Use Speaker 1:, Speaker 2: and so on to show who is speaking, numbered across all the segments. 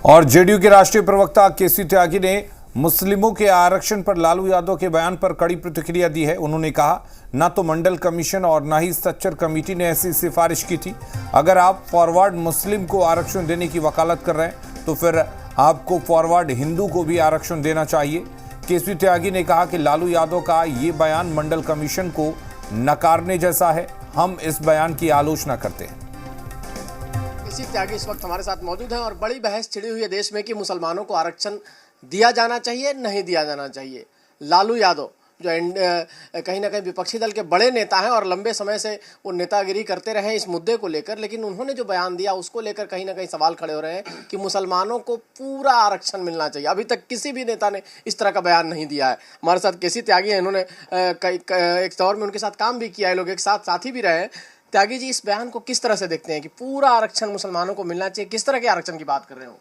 Speaker 1: और जेडीयू के राष्ट्रीय प्रवक्ता केसी त्यागी ने मुस्लिमों के आरक्षण पर लालू यादव के बयान पर कड़ी प्रतिक्रिया दी है। उन्होंने कहा, न तो मंडल कमीशन और न ही सच्चर कमेटी ने ऐसी सिफारिश की थी। अगर आप फॉरवर्ड मुस्लिम को आरक्षण देने की वकालत कर रहे हैं तो फिर आपको फॉरवर्ड हिंदू को भी आरक्षण देना चाहिए। केसी त्यागी ने कहा कि लालू यादव का ये बयान मंडल कमीशन को नकारने जैसा है। हम इस बयान की आलोचना करते हैं।
Speaker 2: केसी त्यागी इस वक्त हमारे साथ मौजूद हैं और बड़ी बहस छिड़ी हुई है देश में कि मुसलमानों को आरक्षण दिया जाना चाहिए नहीं दिया जाना चाहिए। लालू यादव जो कहीं ना कहीं विपक्षी दल के बड़े नेता हैं और लंबे समय से वो नेतागिरी करते रहे इस मुद्दे को लेकर, लेकिन उन्होंने जो बयान दिया उसको लेकर कहीं ना कहीं सवाल खड़े हो रहे हैं कि मुसलमानों को पूरा आरक्षण मिलना चाहिए। अभी तक किसी भी नेता ने इस तरह का बयान नहीं दिया है। हमारे साथ केसी त्यागी हैं, इन्होंने एक दौर में उनके साथ काम भी किया है, लोग एक साथ साथी भी रहे हैं। त्यागी जी, इस बयान को किस तरह से देखते हैं कि पूरा आरक्षण मुसलमानों को मिलना चाहिए? किस तरह के आरक्षण की बात कर रहे हो?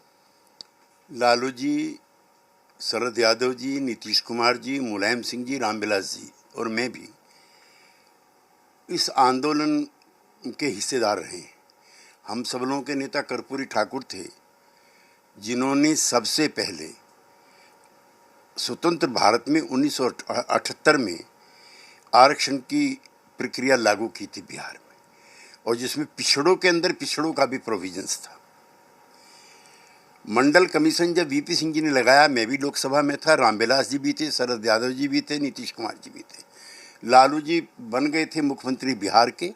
Speaker 3: लालू जी, शरद यादव जी, नीतीश कुमार जी, मुलायम सिंह जी, रामविलास जी और मैं भी इस आंदोलन के हिस्सेदार रहे। हम सब लोगों के नेता कर्पूरी ठाकुर थे जिन्होंने सबसे पहले स्वतंत्र भारत में 1978 में आरक्षण की प्रक्रिया लागू की थी बिहार में, और जिसमें पिछड़ों के अंदर पिछड़ों का भी प्रोविजंस था। मंडल कमीशन जब वीपी सिंह जी ने लगाया, मैं भी लोकसभा में था, रामविलास जी भी थे, शरद यादव जी भी थे, नीतीश कुमार जी भी थे। लालू जी बन गए थे मुख्यमंत्री बिहार के,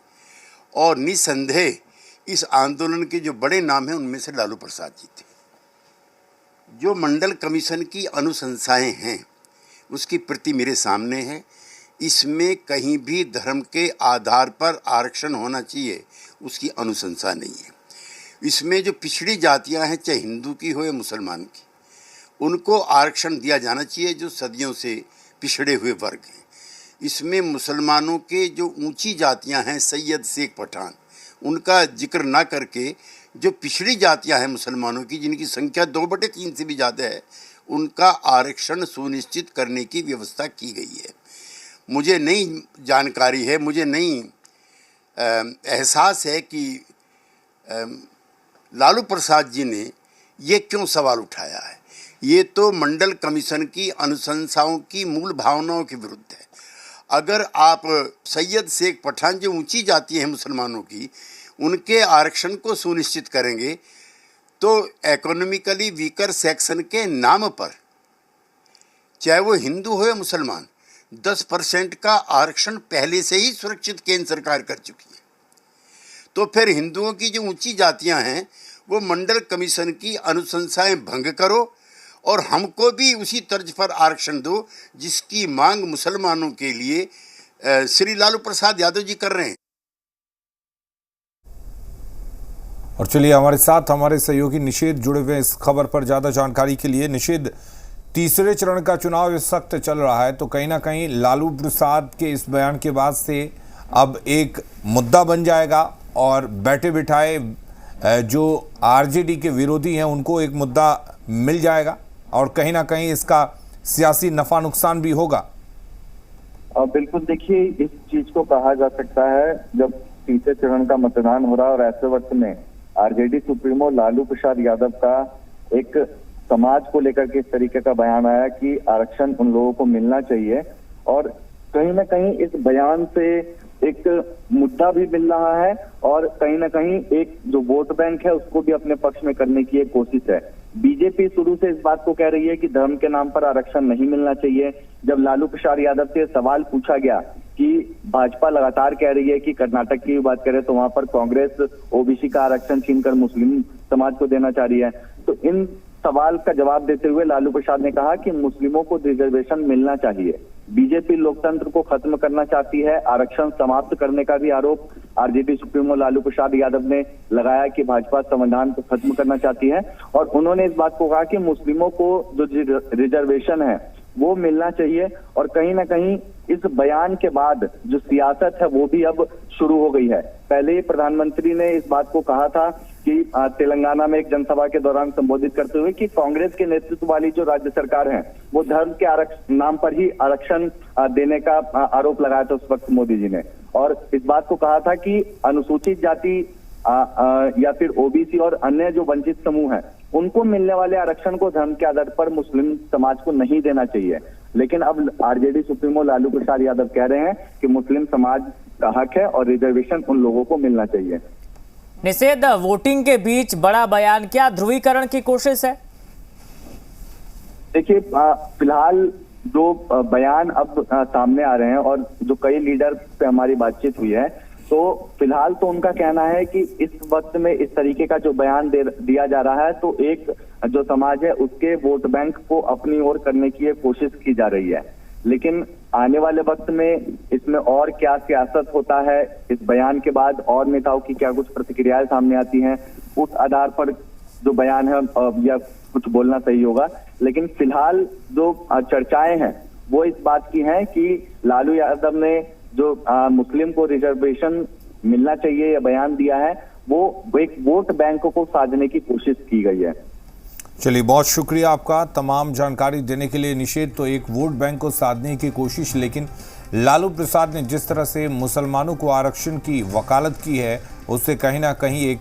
Speaker 3: और निसंदेह इस आंदोलन के जो बड़े नाम हैं उनमें से लालू प्रसाद जी थे। जो मंडल कमीशन की अनुशंसाएं हैं उसकी प्रति मेरे सामने है। इसमें कहीं भी धर्म के आधार पर आरक्षण होना चाहिए उसकी अनुशंसा नहीं है। इसमें जो पिछड़ी जातियां हैं, चाहे हिंदू की हो या मुसलमान की, उनको आरक्षण दिया जाना चाहिए, जो सदियों से पिछड़े हुए वर्ग हैं। इसमें मुसलमानों के जो ऊंची जातियां हैं, सैयद, शेख, पठान, उनका जिक्र ना करके जो पिछड़ी जातियां हैं मुसलमानों की, जिनकी संख्या 2/3 से भी ज़्यादा है, उनका आरक्षण सुनिश्चित करने की व्यवस्था की गई है। मुझे नई जानकारी है, मुझे नई एहसास है कि लालू प्रसाद जी ने ये क्यों सवाल उठाया है। ये तो मंडल कमीशन की अनुशंसाओं की मूल भावनाओं के विरुद्ध है। अगर आप सैयद, शेख, पठान जो ऊंची जाति हैं मुसलमानों की, उनके आरक्षण को सुनिश्चित करेंगे तो इकोनॉमिकली वीकर सेक्शन के नाम पर, चाहे वो हिंदू हो या मुसलमान, 10% का आरक्षण पहले से ही सुरक्षित केंद्र सरकार कर चुकी है। तो फिर हिंदुओं की जो ऊंची जातियां हैं वो मंडल कमीशन की अनुशंसाएं भंग करो और हमको भी उसी तर्ज पर आरक्षण दो जिसकी मांग मुसलमानों के लिए श्री लालू प्रसाद यादव जी कर रहे हैं।
Speaker 1: और चलिए, हमारे साथ हमारे सहयोगी निषेध जुड़े हुए इस खबर पर ज्यादा जानकारी के लिए। निषेध, तीसरे चरण का चुनाव इस वक्त चल रहा है, तो कहीं ना कहीं लालू प्रसाद के इस बयान के बाद से अब एक मुद्दा बन जाएगा और बैठे बिठाए जो आरजेडी के विरोधी हैं उनको एक मुद्दा मिल जाएगा और कहीं ना कहीं इसका सियासी नफा नुकसान भी होगा।
Speaker 4: बिल्कुल, देखिए, इस चीज को कहा जा सकता है जब तीसरे चरण का मतदान हो रहा है और ऐसे वक्त में आरजेडी सुप्रीमो लालू प्रसाद यादव का एक समाज को लेकर के इस तरीके का बयान आया कि आरक्षण उन लोगों को मिलना चाहिए, और कहीं ना कहीं इस बयान से एक मुद्दा भी मिल रहा है और कहीं ना कहीं एक जो वोट बैंक है उसको भी अपने पक्ष में करने की एक कोशिश है। बीजेपी शुरू से इस बात को कह रही है कि धर्म के नाम पर आरक्षण नहीं मिलना चाहिए। जब लालू प्रसाद यादव से सवाल पूछा गया कि भाजपा लगातार कह रही है कि कर्नाटक की बात करें तो वहां पर कांग्रेस ओबीसी का आरक्षण छीनकर मुस्लिम समाज को देना चाह रही है, तो इन सवाल का जवाब देते हुए लालू प्रसाद ने कहा कि मुस्लिमों को रिजर्वेशन मिलना चाहिए। बीजेपी लोकतंत्र को खत्म करना चाहती है, आरक्षण समाप्त करने का भी आरोप आरजेडी सुप्रीमो लालू प्रसाद यादव ने लगाया कि भाजपा संविधान को खत्म करना चाहती है, और उन्होंने इस बात को कहा कि मुस्लिमों को जो रिजर्वेशन है वो मिलना चाहिए। और कहीं ना कहीं इस बयान के बाद जो सियासत है वो भी अब शुरू हो गई है। पहले ही प्रधानमंत्री ने इस बात को कहा था कि तेलंगाना में एक जनसभा के दौरान संबोधित करते हुए कि कांग्रेस के नेतृत्व वाली जो राज्य सरकार है वो धर्म के नाम पर ही आरक्षण देने का आरोप लगाया था उस वक्त मोदी जी ने, और इस बात को कहा था कि अनुसूचित जाति या फिर ओबीसी और अन्य जो वंचित समूह हैं उनको मिलने वाले आरक्षण को धर्म के आधार पर मुस्लिम समाज को नहीं देना चाहिए। लेकिन अब आरजेडी सुप्रीमो लालू प्रसाद यादव कह रहे हैं कि मुस्लिम समाज का हक है और रिजर्वेशन उन लोगों को मिलना चाहिए।
Speaker 5: निषेध, वोटिंग के बीच बड़ा बयान, क्या ध्रुवीकरण की कोशिश है?
Speaker 4: देखिए, फिलहाल जो बयान अब सामने आ रहे हैं और जो कई लीडर पे हमारी बातचीत हुई है, तो फिलहाल तो उनका कहना है कि इस वक्त में इस तरीके का जो बयान दिया जा रहा है, तो एक जो समाज है उसके वोट बैंक को अपनी ओर करने की कोशिश की जा रही है। लेकिन आने वाले वक्त में इसमें और क्या सियासत होता है, इस बयान के बाद और नेताओं की क्या कुछ प्रतिक्रियाएं सामने आती हैं, उस आधार पर जो बयान है या कुछ बोलना सही होगा। लेकिन फिलहाल जो चर्चाएं हैं वो इस बात की हैं कि लालू यादव ने जो मुस्लिम को रिजर्वेशन मिलना चाहिए या बयान दिया है, वो एक वोट बैंक को साधने की कोशिश की गई है।
Speaker 1: चलिए, बहुत शुक्रिया आपका तमाम जानकारी देने के लिए। निषेध तो एक वोट बैंक को साधने की कोशिश, लेकिन लालू प्रसाद ने जिस तरह से मुसलमानों को आरक्षण की वकालत की है, उससे कहीं ना कहीं एक